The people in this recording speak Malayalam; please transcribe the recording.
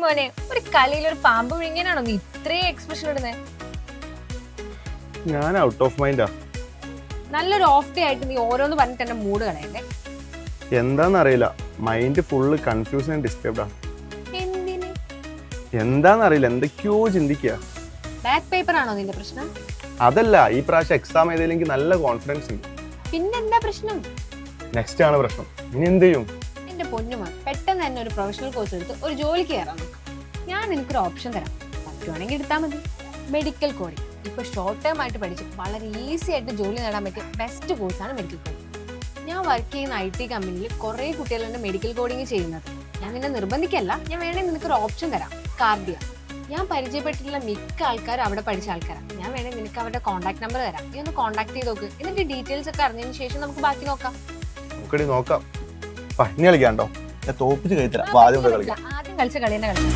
മോനെ ഒരു കളിയിൽ ഒരു പാമ്പ് വിഴുങ്ങാനാണോ നീ ഇത്രയും എക്സ്പ്രഷൻ ഇടുന്നത്? ഞാൻ ഔട്ട് ഓഫ് മൈൻഡാ. നല്ലൊരു ഓഫ് ഡേ ആയിട്ട് നീ ഓരോന്ന് പറഞ്ഞിട്ട് എന്റെ മൂഡ് കളയല്ലേ. എന്താന്നറിയില്ല, mind full confusion and disturbed ആണ്. എന്തിന്? എന്താന്നറിയില്ല, എന്തൊക്കെയോ ചിന്തിക്കുക. ബാക്ക് പേപ്പർ ആണോ നിന്റെ പ്രശ്നം? അതല്ല, ഈ പ്രാവശ്യം എക്സാം ചെയ്തതിലെങ്കിൽ നല്ല കോൺഫിഡൻസ് ഉണ്ട്. പിന്നെന്താ പ്രശ്നം? നെക്സ്റ്റ് ആണ് പ്രശ്നം. ഇനി എന്ത് ചെയ്യും? എന്റെ പൊന്നുമാ, പെട്ടെന്ന് തന്നെ ഒരു പ്രൊഫഷണൽ കോഴ്സ് എടുത്ത് ഒരു ജോലിക്ക് കയറാൻ നോക്കും. ഞാൻ നിനക്കൊരു ഓപ്ഷൻ തരാം, പറ്റുവാണെങ്കിൽ എടുത്താൽ മതി. മെഡിക്കൽ കോഡിംഗ് ഇപ്പൊ ഷോർട്ട് ടേം ആയിട്ട് പഠിച്ച് വളരെ ഈസി ആയിട്ട് ജോലി നേടാൻ പറ്റിയ ബെസ്റ്റ് കോഴ്സാണ് മെഡിക്കൽ കോഡിംഗ്. ഞാൻ വർക്ക് ചെയ്യുന്ന IT കമ്പനിയിൽ കുറെ കുട്ടികളുണ്ട് മെഡിക്കൽ കോഡിംഗ് ചെയ്യുന്നത്. ഞാൻ നിന്നെ നിർബന്ധിക്കല്ല, ഞാൻ വേണമെങ്കിൽ നിനക്കൊരു ഓപ്ഷൻ തരാം, കാർഡിയ. ഞാൻ പരിചയപ്പെട്ടിട്ടുള്ള മിക്ക ആൾക്കാരും അവിടെ പഠിച്ച ആൾക്കാരാണ്. ഞാൻ വേണമെങ്കിൽ നിനക്ക് അവരുടെ കോൺടാക്ട് നമ്പർ തരാം, നീ ഒന്ന് കോൺടാക്ട് ചെയ്ത് നോക്ക്. എന്നിട്ട് ഡീറ്റെയിൽസ് ഒക്കെ അറിഞ്ഞതിന് ശേഷം നമുക്ക് ബാക്കി നോക്കാം. നോക്കാം. ഇനി കളിക്കാണ്ടോ? ഞാൻ തോപ്പിച്ച് കഴിത്തരാം. ആദ്യം കളിച്ച കളി തന്നെ കളിക്കാം.